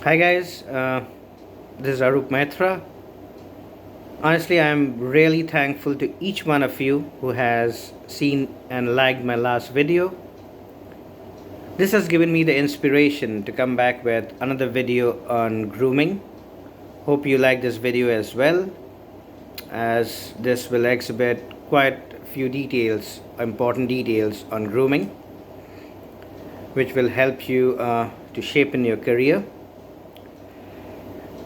Hi guys, this is Arup Maitra. Honestly, I'm really thankful to each one of you who has seen and liked my last video. This has given me the inspiration to come back with another video on grooming. Hope you like this video as well, as this will exhibit quite a few details, important details on grooming, which will help you to shape in your career.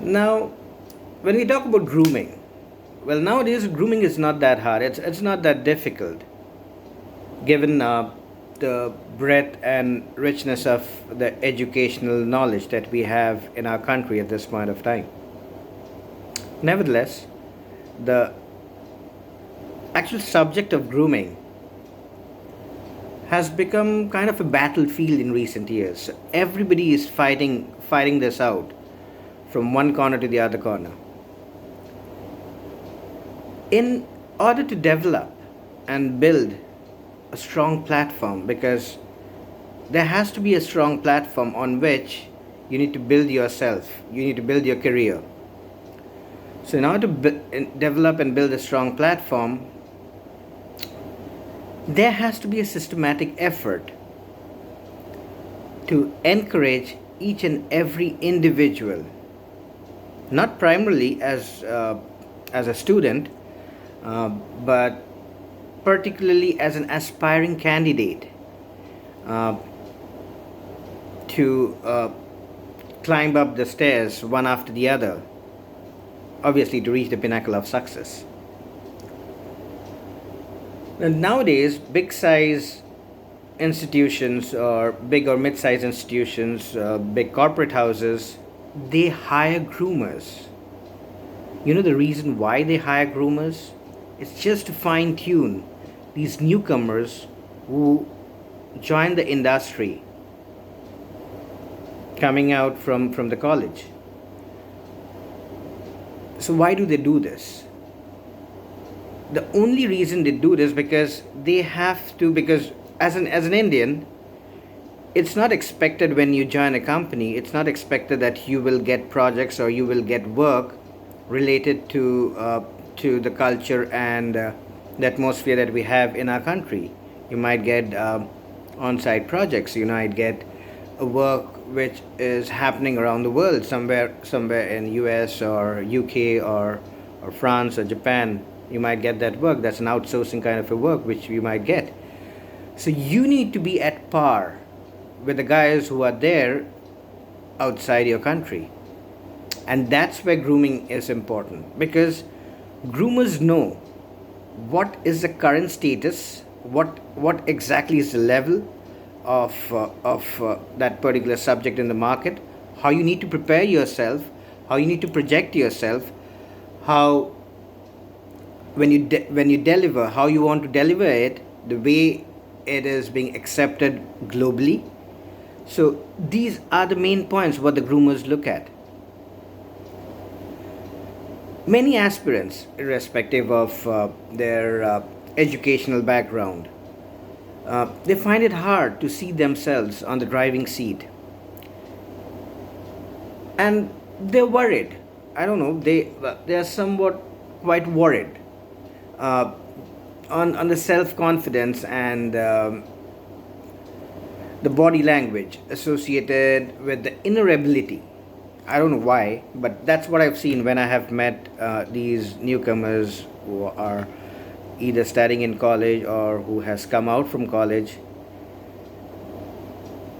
Now, when we talk about grooming, well, nowadays grooming is not that hard. It's not that difficult, given the breadth and richness of the educational knowledge that we have in our country at this point of time. Nevertheless, the actual subject of grooming has become kind of a battlefield in recent years. Everybody is fighting this out from one corner to the other corner. In order to develop and build a strong platform, because there has to be a strong platform on which you need to build yourself, you need to build your career. So, in order to develop and build a strong platform, there has to be a systematic effort to encourage each and every individual, not primarily as a student, but particularly as an aspiring candidate, uh, to climb up the stairs one after the other, obviously to reach the pinnacle of success. And nowadays, big size institutions or big or mid size institutions, big corporate houses, they hire groomers. You know the reason why they hire groomers? It's just to fine tune these newcomers who join the industry coming out from the college. So, why do they do this? The only reason they do this because they have to, because as an Indian, it's not expected when you join a company, it's not expected that you will get projects or you will get work related to the culture and the atmosphere that we have in our country. You might get on-site projects. You might get a work which is happening around the world, somewhere in US or UK or France or Japan. You might get that work. That's an outsourcing kind of a work which you might get. So you need to be at par with the guys who are there outside your country. And that's where grooming is important, because groomers know what is the current status, what exactly is the level of that particular subject in the market, how you need to prepare yourself, how you need to project yourself, how when you deliver, how you want to deliver it, the way it is being accepted globally. So these are the main points what the groomers look at. Many aspirants, irrespective of their educational background, they find it hard to see themselves on the driving seat, and they're worried. I don't know. They are somewhat quite worried uh, on the self confidence and the body language associated with the inner ability. I don't know why, but that's what I've seen when I have met these newcomers who are either studying in college or who has come out from college.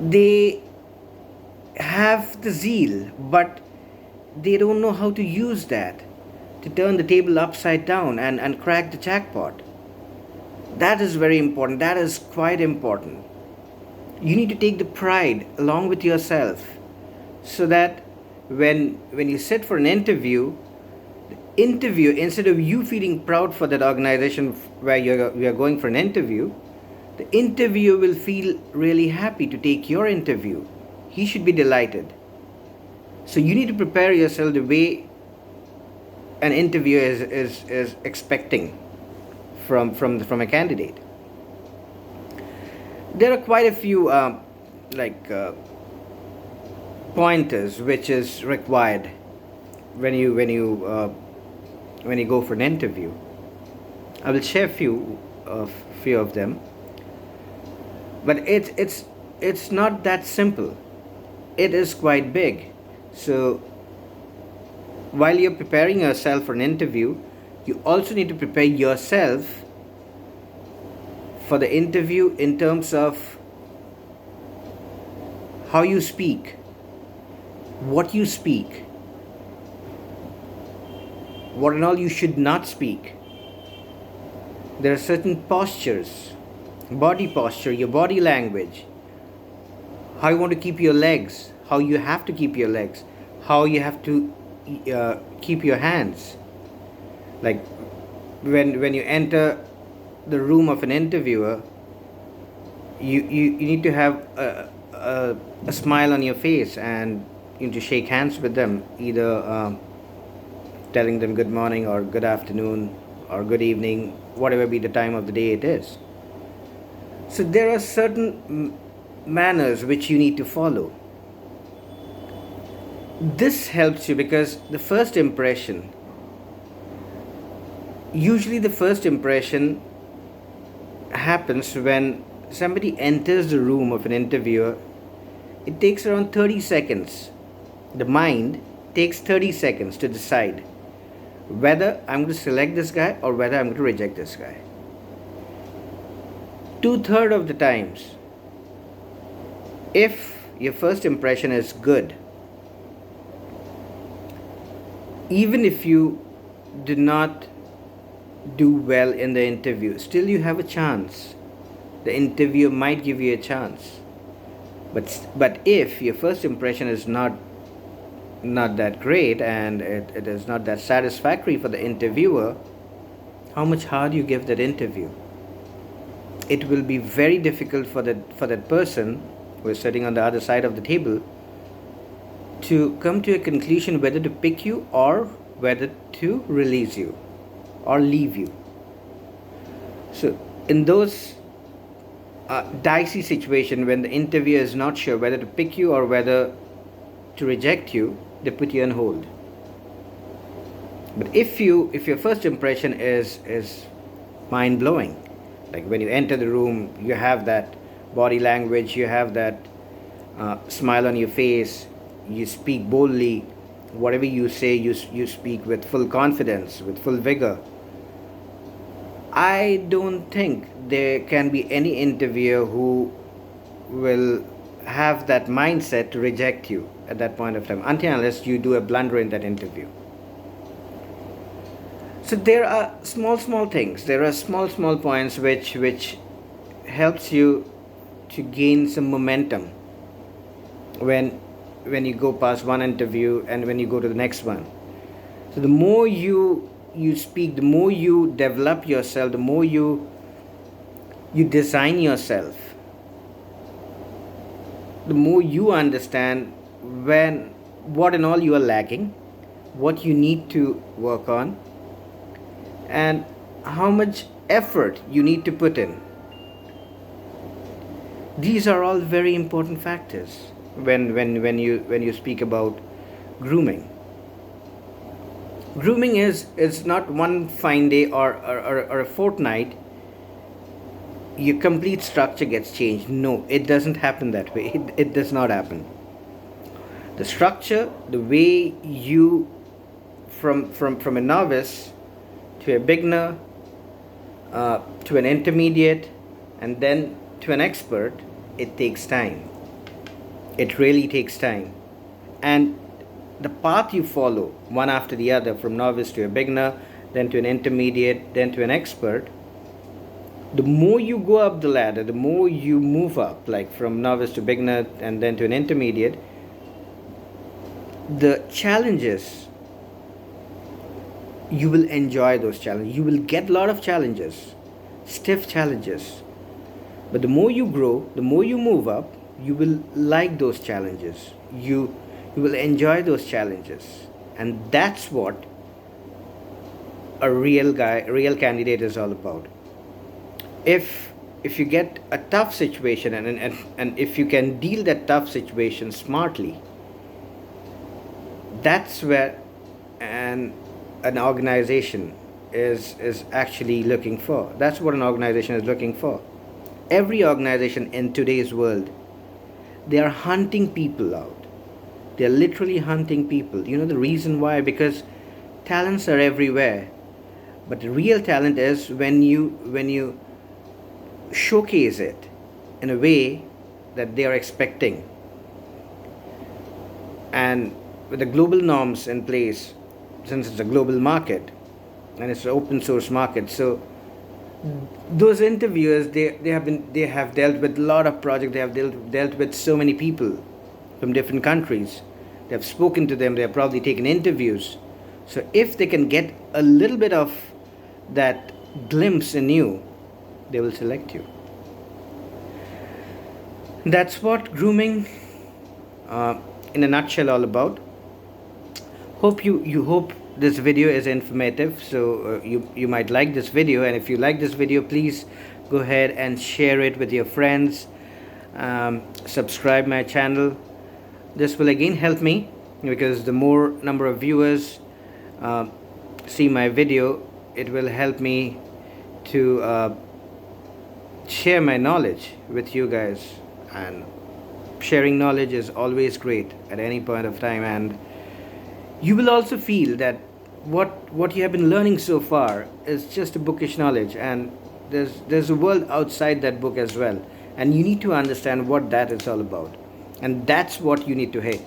They have the zeal, but they don't know how to use that to turn the table upside down and crack the jackpot. That is very important. That is quite important. You need to take the pride along with yourself, so that when you sit for an interview, the interview, instead of you feeling proud for that organization where you're going for an interview, the interviewer will feel really happy to take your interview. He should be delighted. So you need to prepare yourself the way an interviewer is expecting from a candidate. There are quite a few like pointers which is required when you go for an interview. I will share few of them, but it's not that simple. It is quite big. So while you're preparing yourself for an interview, you also need to prepare yourself for the interview in terms of how you speak, what you speak, what and all you should not speak. There are certain postures, body posture, your body language, how you want to keep your legs, how you have to keep your legs, how you have to keep your hands. Like when you enter the room of an interviewer, you need to have a smile on your face, and you need to shake hands with them, either telling them good morning or good afternoon or good evening, whatever be the time of the day it is. So there are certain manners which you need to follow. This helps you because usually the first impression happens when somebody enters the room of an interviewer. It takes around 30 seconds. The mind takes 30 seconds to decide whether I'm going to select this guy or whether I'm going to reject this guy. 2/3 of the times, if your first impression is good, even if you do not do well in the interview, still you have a chance. The interviewer might give you a chance. But if your first impression is not that great, and it is not that satisfactory for the interviewer, how much hard you give that interview, it will be very difficult for that person who is sitting on the other side of the table to come to a conclusion whether to pick you or whether to release you or leave you. So in those dicey situation, when the interviewer is not sure whether to pick you or whether to reject you, they put you on hold. But if your first impression is mind blowing, like when you enter the room, you have that body language, you have that smile on your face, you speak boldly, whatever you say, you speak with full confidence, with full vigor. I don't think there can be any interviewer who will have that mindset to reject you at that point of time, until unless you do a blunder in that interview. So there are small things, there are small points which helps you to gain some momentum when you go past one interview and when you go to the next one. So the more you speak, the more you develop yourself, the more you design yourself, the more you understand what and all you are lacking, what you need to work on, and how much effort you need to put in. These are all very important factors when you speak about grooming. Grooming is not one fine day or a fortnight your complete structure gets changed. No, it doesn't happen that way. It does not happen. The structure, the way you from a novice to a beginner, to an intermediate, and then to an expert, it takes time. It really takes time. And the path you follow, one after the other, from novice to a beginner, then to an intermediate, then to an expert, the more you go up the ladder, the more you move up, like from novice to beginner and then to an intermediate, the challenges, you will enjoy those challenges. You will get a lot of challenges, stiff challenges. But the more you grow, the more you move up, you will like those challenges. You will enjoy those challenges. And that's what a real candidate is all about. If you get a tough situation and if you can deal that tough situation smartly, That's where an organization is actually looking for. That's what an organization is looking for. Every organization in today's world, they are hunting people out. They are literally hunting people. You know the reason why? Because talents are everywhere, but the real talent is when you showcase it in a way that they are expecting, and with the global norms in place, since it's a global market and it's an open source market. So those interviewers, they have dealt with a lot of projects. They have dealt with so many people from different countries. They have spoken to them. They have probably taken interviews. So if they can get a little bit of that glimpse in you, they will select you. That's what grooming, in a nutshell, all about. Hope you hope this video is informative. So you might like this video, and if you like this video, please go ahead and share it with your friends. Subscribe my channel. This will again help me, because the more number of viewers see my video, it will help me to share my knowledge with you guys. And sharing knowledge is always great at any point of time, and you will also feel that what you have been learning so far is just a bookish knowledge, and there's a world outside that book as well, and you need to understand what that is all about. And that's what you need to hit,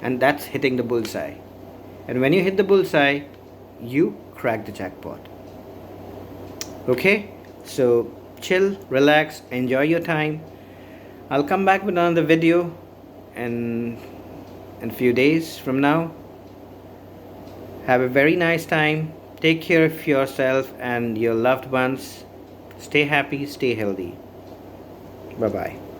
and that's hitting the bullseye. And when you hit the bullseye, you crack the jackpot. Okay, so chill, relax, enjoy your time. I'll come back with another video in a few days from now. Have a very nice time. Take care of yourself and your loved ones. Stay happy, stay healthy. Bye bye.